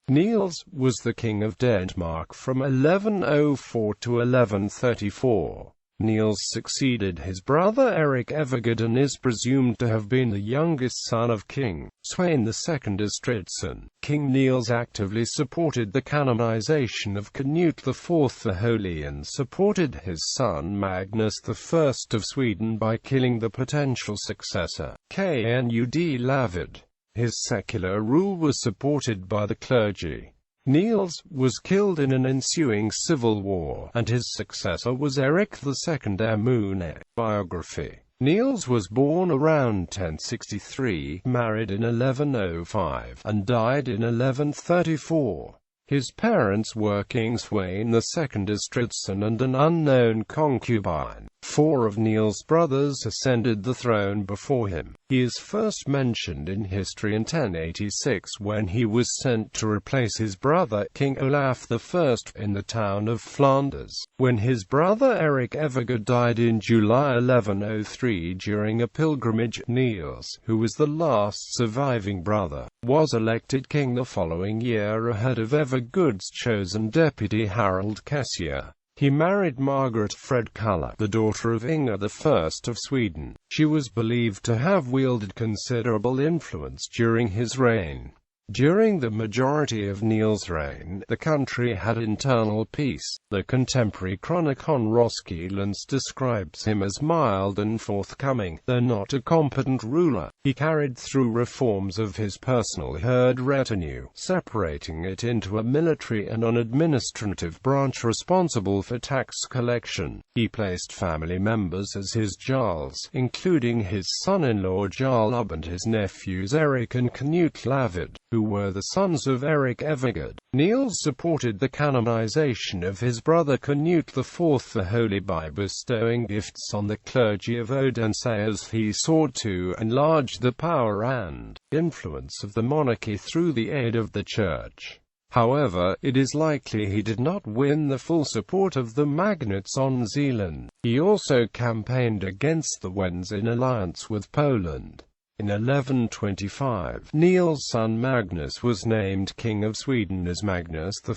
Niels was the king of Denmark from 1104 to 1134. Niels succeeded his brother Eric Evergood and is presumed to have been the youngest son of King Sweyn II Estridson. King Niels actively supported the canonization of Canute IV the Holy and supported his son Magnus I of Sweden by killing the potential successor, Knud Lavard. His secular rule was supported by the clergy. Niels was killed in an ensuing civil war, and his successor was Eric II. Biography. Niels was born around 1063, married in 1105, and died in 1134. His parents were King Sweyn II Estridson and an unknown concubine. 4 of Niels' brothers ascended the throne before him. He is first mentioned in history in 1086 when he was sent to replace his brother King Olaf I in the town of Flanders. When his brother Eric Evergood died in July 1103 during a pilgrimage, Niels, who was the last surviving brother, was elected king the following year ahead of Evergood's chosen deputy Harald Kessia. He married Margaret Fredkulla, the daughter of Inge I of Sweden. She was believed to have wielded considerable influence during his reign. During the majority of Niels' reign, the country had internal peace. The contemporary Chronicon Roskilden's describes him as mild and forthcoming, though not a competent ruler. He carried through reforms of his personal herd retinue, separating it into a military and an administrative branch responsible for tax collection. He placed family members as his jarls, including his son-in-law Jarl Ub and his nephews Eric and Knud Lavard, who were the sons of Eric Evergood. Niels supported the canonization of his brother Canute IV the Holy by bestowing gifts on the clergy of Odense as he sought to enlarge the power and influence of the monarchy through the aid of the Church. However, it is likely he did not win the full support of the Magnates on Zealand. He also campaigned against the Wends in alliance with Poland. In 1125, Niels' son Magnus was named King of Sweden as Magnus I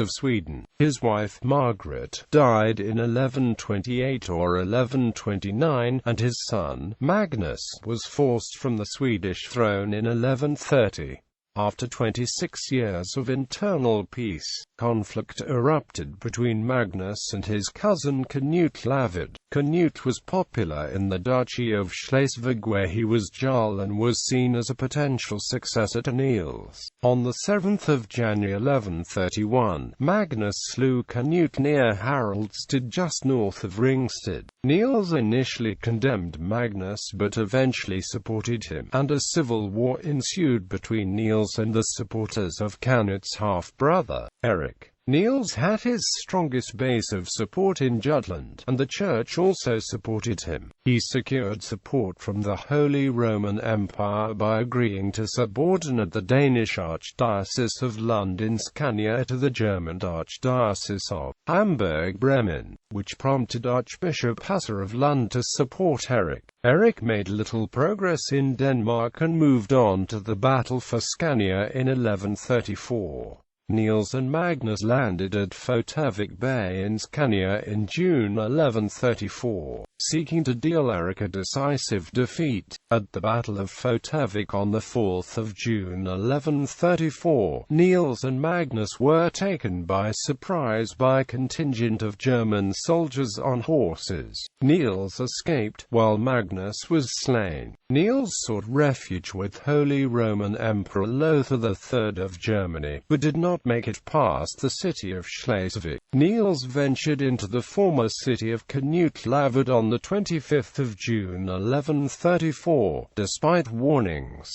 of Sweden. His wife, Margaret, died in 1128 or 1129, and his son, Magnus, was forced from the Swedish throne in 1130. After 26 years of internal peace, conflict erupted between Magnus and his cousin Knud Lavard. Canute was popular in the Duchy of Schleswig where he was Jarl and was seen as a potential successor to Niels. On the 7th of January 1131, Magnus slew Canute near Haraldstad just north of Ringsted. Niels initially condemned Magnus but eventually supported him, and a civil war ensued between Niels and the supporters of Canute's half-brother, Eric. Niels had his strongest base of support in Jutland, and the Church also supported him. He secured support from the Holy Roman Empire by agreeing to subordinate the Danish Archdiocese of Lund in Scania to the German Archdiocese of Hamburg-Bremen, which prompted Archbishop Hasse of Lund to support Eric. Eric made little progress in Denmark and moved on to the Battle for Scania in 1134. Niels and Magnus landed at Fotavik Bay in Scania in June 1134, seeking to deal Eric a decisive defeat. At the Battle of Fotavik on 4 June 1134, Niels and Magnus were taken by surprise by a contingent of German soldiers on horses. Niels escaped, while Magnus was slain. Niels sought refuge with Holy Roman Emperor Lothar III of Germany, but did not make it past the city of Schleswig. Niels ventured into the former city of Knud Lavard on the 25th of June 1134, despite warnings.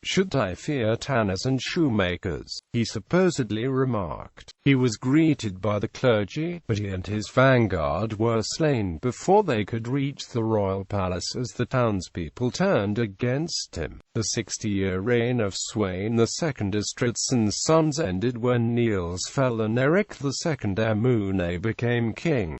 "Should I fear tanners and shoemakers?" he supposedly remarked. He was greeted by the clergy, but he and his vanguard were slain before they could reach the royal palace as the townspeople turned against him. The 60-year reign of Sweyn II Estridson's sons ended when Niels fell and Eric II became king.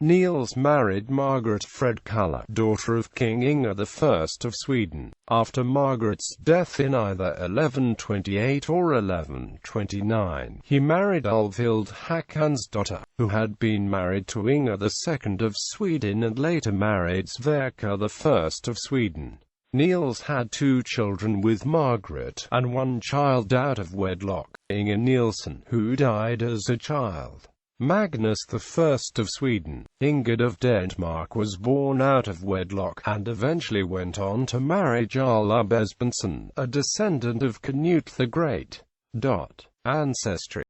Niels married Margaret Fredkulla, daughter of King Inge I of Sweden. After Margaret's death in either 1128 or 1129. He married Alvhild Hakon's daughter, who had been married to Inge II of Sweden and later married Sverker I of Sweden. Niels had 2 children with Margaret, and 1 child out of wedlock, Inge Nielsen, who died as a child. Magnus I of Sweden, Ingrid of Denmark, was born out of wedlock, and eventually went on to marry Jarl Esbjörnsson, a descendant of Canute the Great. Ancestry.